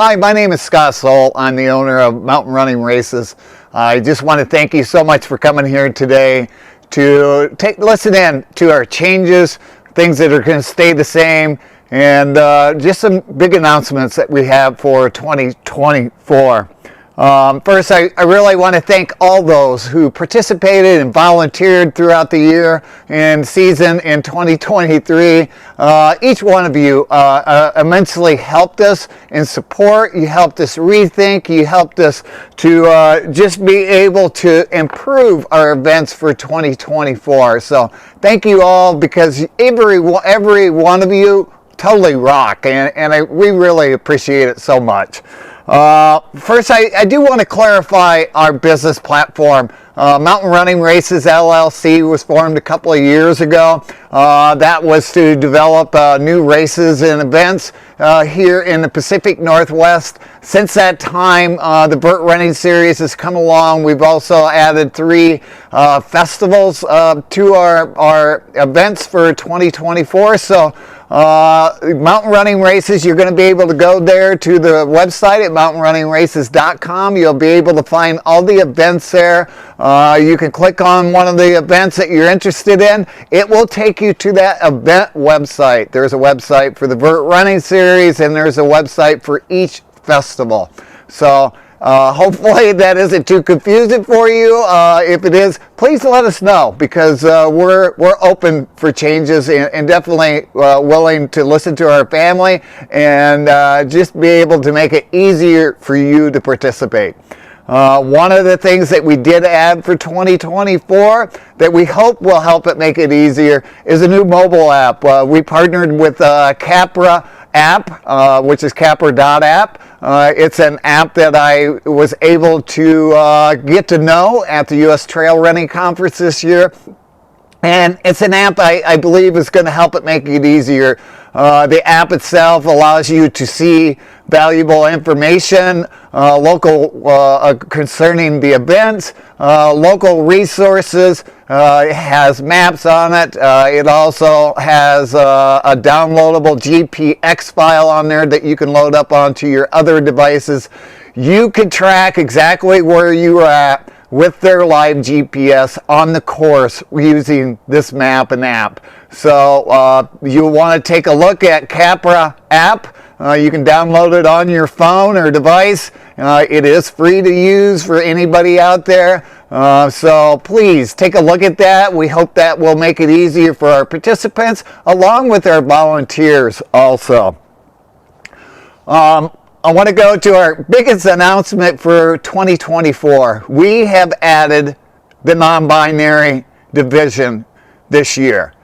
Hi, my name is Scott Soul. I'm the owner of Mountain Running Races. I just want to thank you so much for coming here today to listen in to our changes, things that are going to stay the same, and just some big announcements that we have for 2024. First, I really want to thank all those who participated and volunteered throughout the year and season in 2023. Each one of you immensely helped us in support. You helped us rethink. You helped us to just be able to improve our events for 2024. So thank you all, because every one of you totally rock, and we really appreciate it so much. First, I do want to clarify our business platform. Mountain Running Races LLC was formed a couple of years ago. That was to develop new races and events here in the Pacific Northwest. Since that time, the Vert Running Series has come along. We've also added 3 festivals to our events for 2024. So Mountain Running Races, you're going to be able to go there to the website at mountainrunningraces.com. You'll be able to find all the events there. You can click on one of the events that you're interested in. It will take you to that event website. There's a website for the Vert Running Series, and there's a website for each festival. So hopefully that isn't too confusing for you. If it is, please let us know, because we're open for changes and definitely willing to listen to our family and just be able to make it easier for you to participate. One of the things that we did add for 2024 that we hope will help it make it easier is a new mobile app. We partnered with Capra app, which is Capra.app. It's an app that I was able to get to know at the U.S. Trail Running Conference this year. And it's an app I believe is going to help it make it easier. The app itself allows you to see valuable information, local concerning the events, local resources. It has maps on it. It also has a downloadable GPX file on there that you can load up onto your other devices. You can track exactly where you are at with their live GPS on the course using this map and app. So you want to take a look at Capra app. You can download it on your phone or device. It is free to use for anybody out there. So please take a look at that. We hope that will make it easier for our participants, along with our volunteers also. I want to go to our biggest announcement for 2024. We have added the non-binary division this year.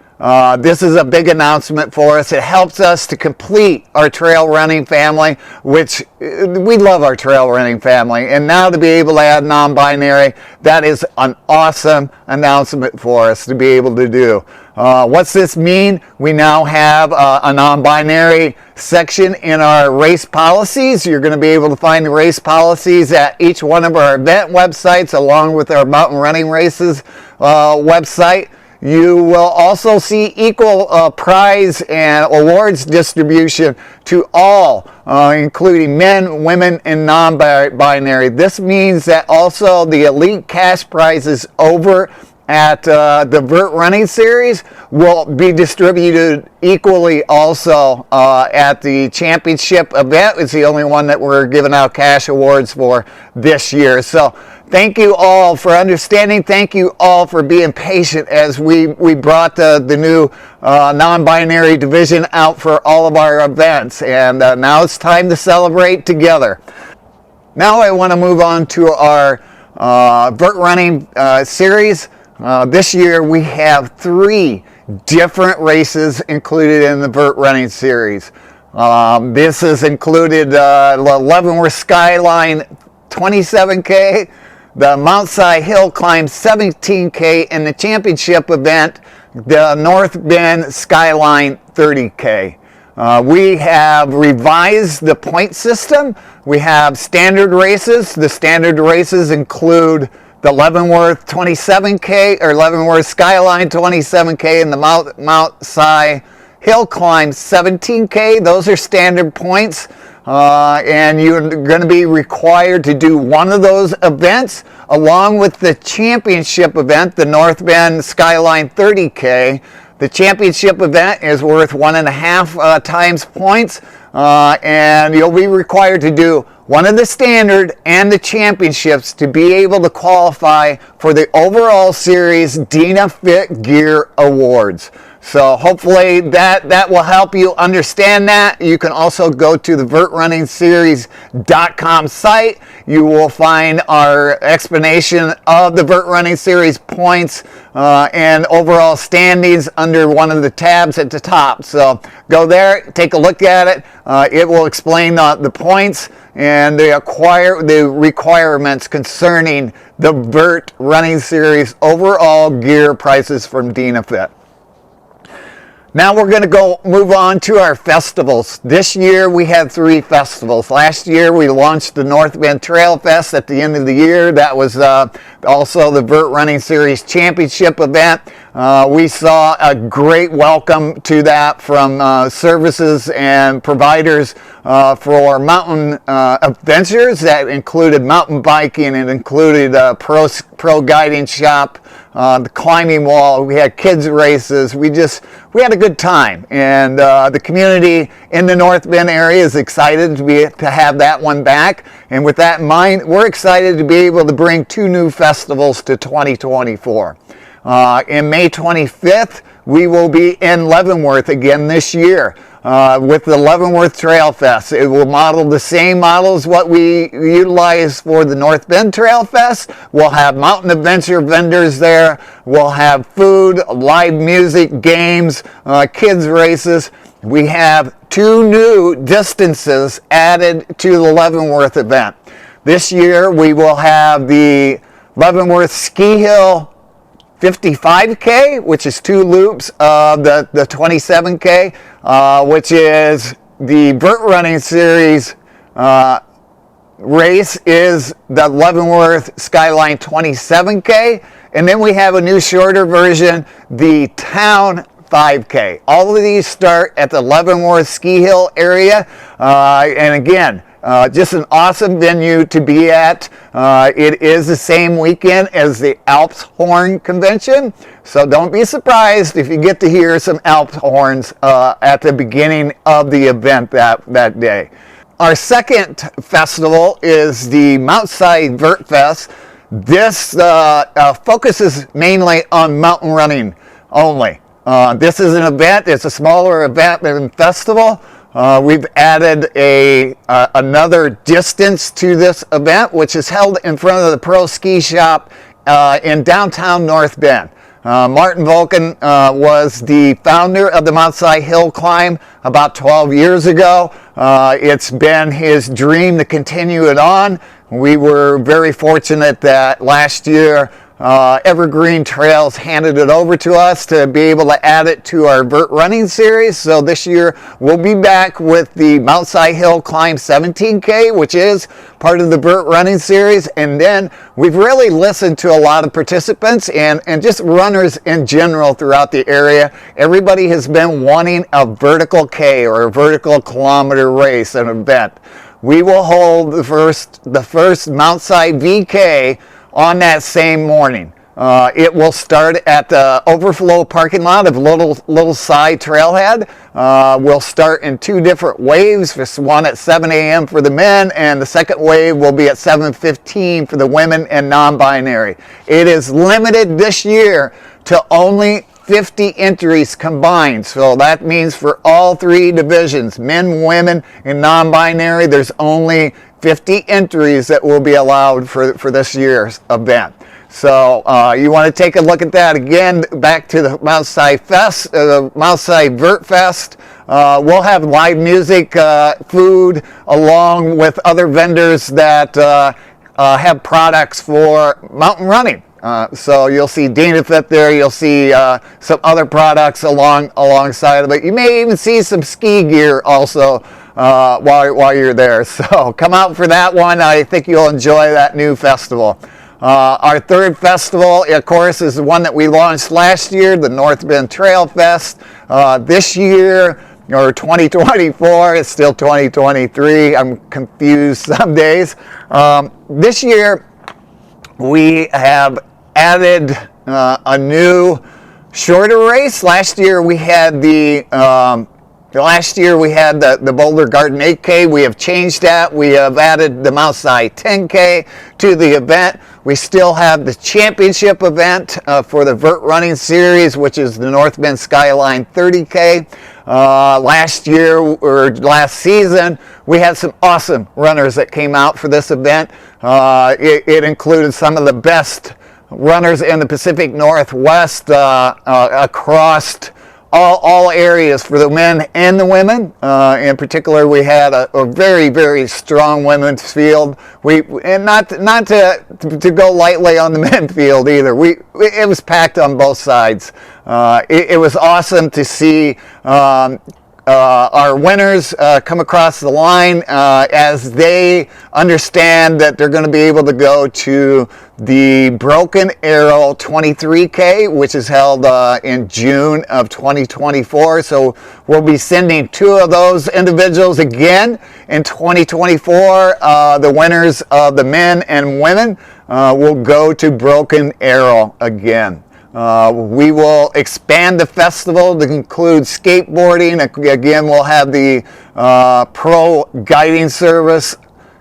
This is a big announcement for us. It helps us to complete our trail running family, which we love our trail running family. And now to be able to add non-binary, that is an awesome announcement for us to be able to do. What's this mean? We now have a non-binary section in our race policies. You're going to be able to find the race policies at each one of our event websites, along with our Mountain Running Races website. You will also see equal prize and awards distribution to all, including men, women, and non-binary. This means that also the elite cash prizes over at the Vert Running Series will be distributed equally also at the championship event. It's the only one that we're giving out cash awards for this year. So thank you all for understanding. Thank you all for being patient as we brought the new non-binary division out for all of our events. And now it's time to celebrate together. Now I want to move on to our Vert Running Series. This year we have 3 different races included in the Vert Running Series. This has included the Leavenworth Skyline 27K, the Mount Si Hill Climb 17K, and the championship event, the North Bend Skyline 30K. We have revised the point system. We have standard races. The standard races include the Leavenworth 27K or Leavenworth Skyline 27K and the Mount Si Hill Climb 17K. Those are standard points. and you're going to be required to do one of those events along with the championship event, the North Bend Skyline 30K. The championship event is worth 1.5 times points, and you'll be required to do one of the standard and the championships to be able to qualify for the overall series Dina Fit Gear Awards. So hopefully that will help you understand that. You can also go to the VertRunningSeries.com site. You will find our explanation of the Vert Running Series points and overall standings under one of the tabs at the top. So go there, take a look at it. It will explain the points and the requirements concerning the Vert Running Series overall gear prices from Dina Fit. Now we're going to move on to our festivals. This year we had 3 festivals. Last year we launched the North Bend Trail Fest at the end of the year. That was also the Vert Running Series Championship event. We saw a great welcome to that from services and providers for mountain adventures. That included mountain biking, and included a pro guiding shop, the climbing wall. We had kids races. We had a good time, and the community in the North Bend area is excited to have that one back. And with that in mind, we're excited to be able to bring 2 new festivals to 2024. In May 25th, we will be in Leavenworth again this year with the Leavenworth Trail Fest. It will model the same model as what we utilize for the North Bend Trail Fest. We'll have mountain adventure vendors there. We'll have food, live music, games, kids races. We have 2 new distances added to the Leavenworth event. This year we will have the Leavenworth Ski Hill 55K, which is 2 loops of the 27K, which is the Vert Running Series race is the Leavenworth Skyline 27K. And then we have a new shorter version, the Town 5K. All of these start at the Leavenworth Ski Hill area. And again, just an awesome venue to be at. It is the same weekend as the Alps Horn Convention, so don't be surprised if you get to hear some Alps horns at the beginning of the event that day. Our second festival is the Mountside Vert Fest. This focuses mainly on mountain running only. This is an event, it's a smaller event and festival. We've added another distance to this event, which is held in front of the Pro Ski Shop in downtown North Bend. Martin Volken was the founder of the Mountside Hill Climb about 12 years ago. It's been his dream to continue it on. We were very fortunate that last year Evergreen Trails handed it over to us to be able to add it to our Vert Running Series. So this year we'll be back with the Mountside Hill Climb 17K, which is part of the Vert Running Series. And then we've really listened to a lot of participants and just runners in general throughout the area. Everybody has been wanting a vertical K, or a vertical kilometer race, an event. We will hold the first Mountside VK on that same morning. It will start at the overflow parking lot of Little Side Trailhead. We'll start in 2 different waves. This one at 7 a.m. for the men, and the second wave will be at 7:15 for the women and non-binary. It is limited this year to only 50 entries combined. So that means for all 3 divisions, men, women, and non-binary, there's only 50 entries that will be allowed for this year's event. So you want to take a look at that again. Back to the Mountside Fest, the Mountside Vert Fest. We'll have live music, food, along with other vendors that have products for mountain running. So you'll see Dina Fit there. You'll see some other products alongside of it. You may even see some ski gear also while you're there. So come out for that one. I think you'll enjoy that new festival. Our third festival, of course, is the one that we launched last year, the North Bend Trail Fest. This year, or 2024. It's still 2023. I'm confused some days. This year, we have added a new shorter race. Last year we had the Boulder Garden 8K. We have changed that. We have added the Mount Si 10K to the event. We still have the championship event for the Vert Running Series, which is the North Bend Skyline 30K. Last season, we had some awesome runners that came out for this event. It included some of the best runners in the Pacific Northwest across all areas for the men and the women. In particular, we had a very, very strong women's field. And not to go lightly on the men's field either. It was packed on both sides. It was awesome to see our winners come across the line as they understand that they're going to be able to go to the Broken Arrow 23K, which is held in June of 2024. So we'll be sending 2 of those individuals again in 2024. The winners of the men and women will go to Broken Arrow again. We will expand the festival to include skateboarding. Again, we'll have the pro guiding service,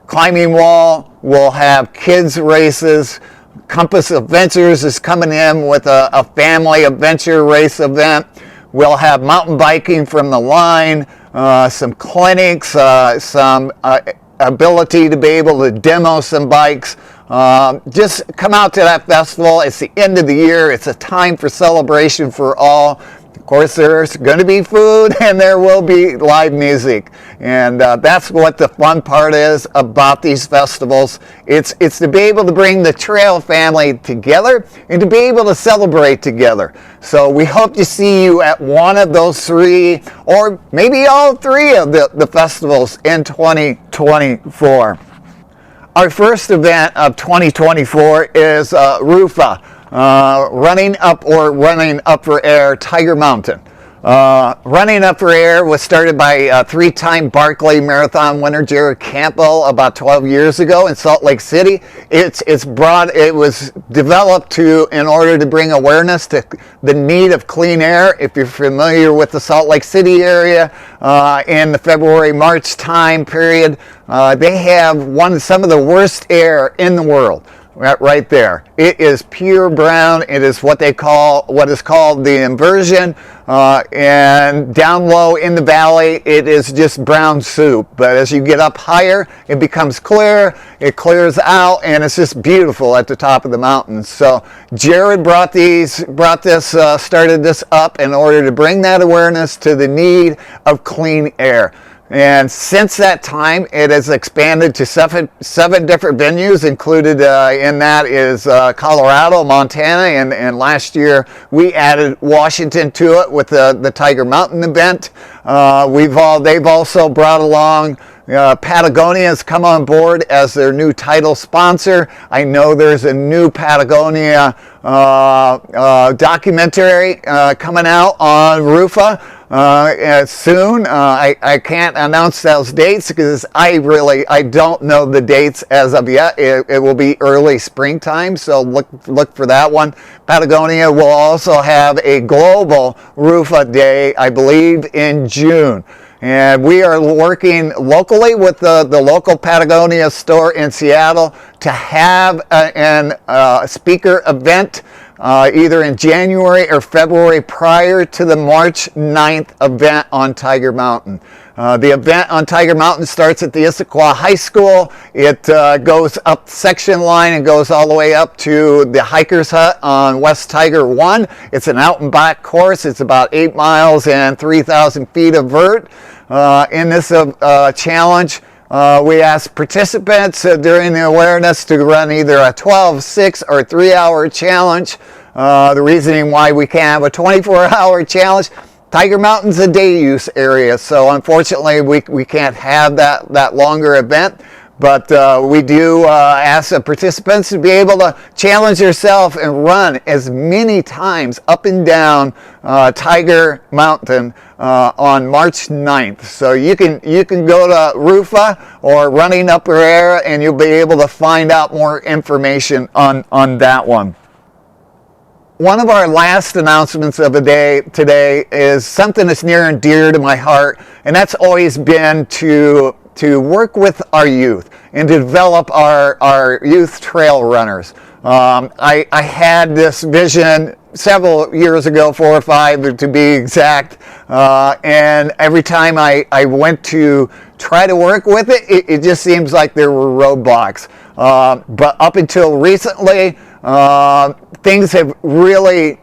climbing wall. We'll have kids races. Compass Adventures is coming in with a family adventure race event. We'll have mountain biking from the line, some clinics, some ability to be able to demo some bikes. Just come out to that festival. It's the end of the year. It's a time for celebration for all. Of course, there's going to be food and there will be live music. And that's what the fun part is about these festivals. It's to be able to bring the trail family together and to be able to celebrate together. So we hope to see you at one of those 3 or maybe all 3 of the festivals in 2024. Our first event of 2024 is RUFA, Running Up for Air Tiger Mountain. Running Up for Air was started by 3-time Barkley Marathon winner Jared Campbell about 12 years ago in Salt Lake City. It was developed in order to bring awareness to the need of clean air. If you're familiar with the Salt Lake City area, in the February-March time period, they have some of the worst air in the world. Right there. It is pure brown. It is what is called the inversion. And down low in the valley, it is just brown soup. But as you get up higher, it becomes clear. It clears out, and it's just beautiful at the top of the mountains. So Jared started this up in order to bring that awareness to the need of clean air. And since that time, it has expanded to seven different venues. Included in that is Colorado, Montana, and last year we added Washington to it with the Tiger Mountain event. They've also brought along Patagonia has come on board as their new title sponsor. I know there's a new Patagonia documentary coming out on RUFA soon. I can't announce those dates because I don't know the dates as of yet. It will be early springtime, so look for that one. Patagonia will also have a global RUFA day, I believe, in June. And we are working locally with the local Patagonia store in Seattle to have a speaker event either in January or February prior to the March 9th event on Tiger Mountain. The event on Tiger Mountain starts at the Issaquah High School. It goes up section line and goes all the way up to the Hiker's Hut on West Tiger 1. It's an out and back course. It's about 8 miles and 3,000 feet of vert. In this challenge, we ask participants during the awareness to run either a 12, 6, or 3-hour challenge. The reasoning why we can't have a 24-hour challenge, Tiger Mountain's a day use area, so unfortunately we can't have that longer event. But we do ask the participants to be able to challenge yourself and run as many times up and down Tiger Mountain on March 9th. So you can go to Rufa or Running Upper Air, and you'll be able to find out more information on that one. One of our last announcements of the day today is something that's near and dear to my heart, and that's always been to work with our youth and to develop our youth trail runners. I had this vision several years ago, 4 or 5 to be exact, and every time I went to try to work with it, it just seems like there were roadblocks. But up until recently, things have really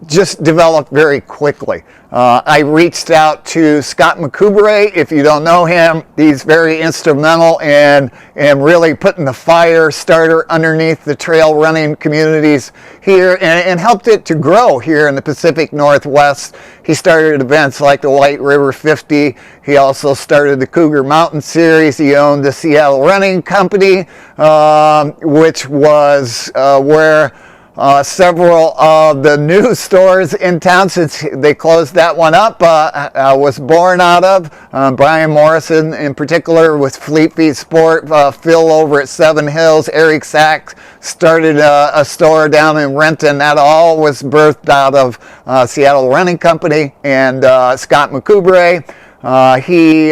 just developed very quickly. I reached out to Scott McCubray. If you don't know him, he's very instrumental in really putting the fire starter underneath the trail running communities here and helped it to grow here in the Pacific Northwest. He started events like the White River 50. He also started the Cougar Mountain Series. He owned the Seattle Running Company, which was where several of the new stores in town, since they closed that one up, was born out of. Brian Morrison in particular with Fleet Feet Sport, Phil over at Seven Hills, Eric Sachs started a store down in Renton. That all was birthed out of Seattle Running Company, and Scott McCubray. He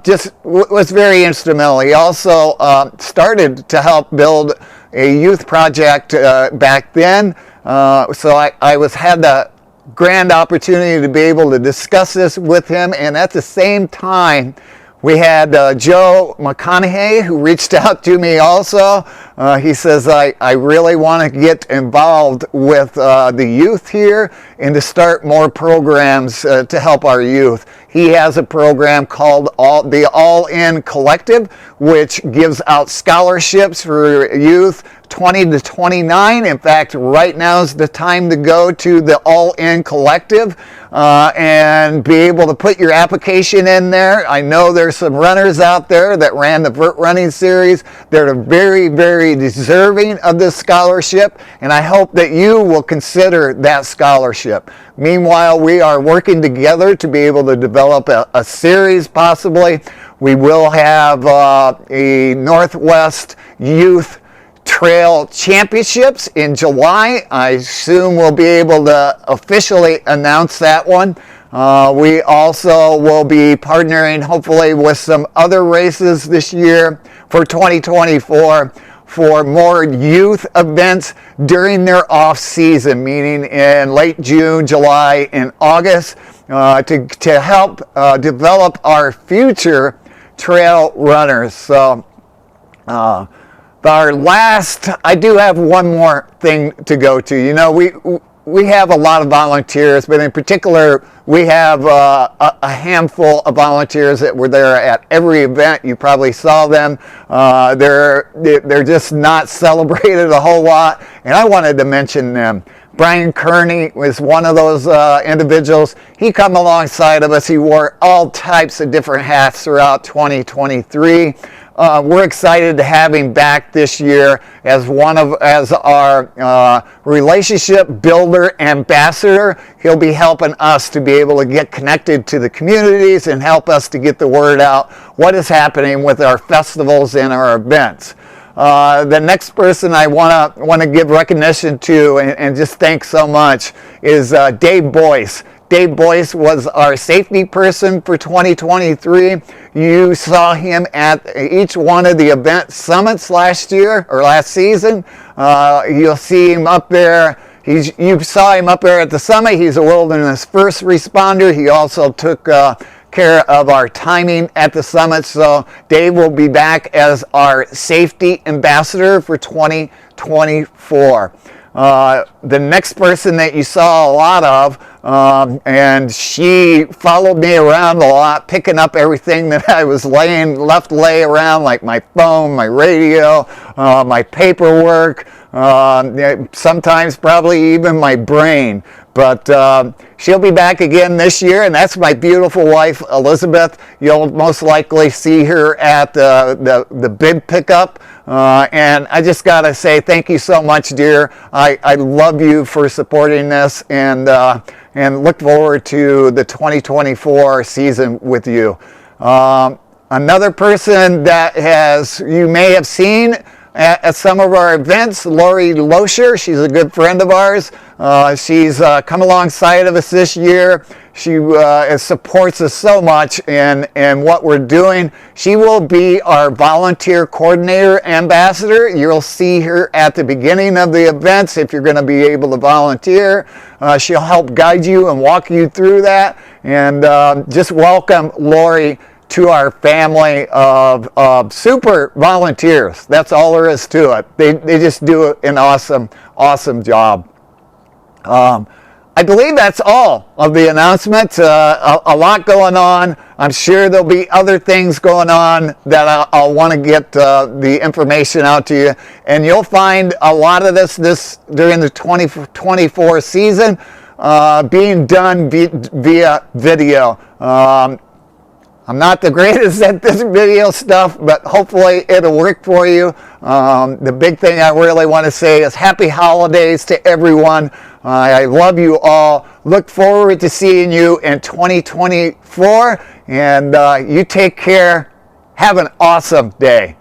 just was very instrumental. He also started to help build a youth project back then. So I had the grand opportunity to be able to discuss this with him, and at the same time we had Joe McConaughey, who reached out to me also. He says, I really want to get involved with the youth here and to start more programs to help our youth. He has a program called the All In Collective, which gives out scholarships for youth 20 to 29. In fact, right now is the time to go to the All In Collective and be able to put your application in there. I know there's some runners out there that ran the Vert Running Series. They're very, very deserving of this scholarship, and I hope that you will consider that scholarship. Meanwhile, we are working together to be able to develop a series possibly. We will have a Northwest Youth Trail Championships in July. I soon will be able to officially announce that one. We also will be partnering hopefully with some other races this year for 2024 for more youth events during their off season, meaning in late June, July, and August, to help develop our future trail runners. So our last, I do have one more thing to go to. You know, we have a lot of volunteers, but in particular, we have a handful of volunteers that were there at every event. You probably saw them. They're just not celebrated a whole lot, and I wanted to mention them. Brian Kearney was one of those individuals. He come alongside of us. He wore all types of different hats throughout 2023. We're excited to have him back this year as our relationship builder ambassador. He'll be helping us to be able to get connected to the communities and help us to get the word out what is happening with our festivals and our events. The next person I want to give recognition to and just thank so much is Dave Boyce. Dave Boyce was our safety person for 2023. You saw him at each one of the event summits last season. You'll see him up there. You saw him up there at the summit. He's a wilderness first responder. He also took care of our timing at the summit. So Dave will be back as our safety ambassador for 2024. The next person that you saw a lot of, and she followed me around a lot, picking up everything that I was lay around, like my phone, my radio, my paperwork, sometimes probably even my brain. But she'll be back again this year, and that's my beautiful wife, Elizabeth. You'll most likely see her at the bid pickup. And I just got to say thank you so much, dear. I love you for supporting this, and look forward to the 2024 season with you. Another person that you may have seen at some of our events, Lori Loescher. She's a good friend of ours. She's come alongside of us this year. She supports us so much in what we're doing. She will be our volunteer coordinator ambassador. You'll see her at the beginning of the events if you're going to be able to volunteer. She'll help guide you and walk you through that. And just welcome Lori to our family of super volunteers. That's all there is to it. They just do an awesome job. I believe that's all of the announcements. A lot going on. I'm sure there'll be other things going on that I'll want to get the information out to you. And you'll find a lot of this during the 2024 season being done via video. I'm not the greatest at this video stuff, but hopefully it'll work for you. The big thing I really want to say is happy holidays to everyone. I love you all. Look forward to seeing you in 2024. And you take care. Have an awesome day.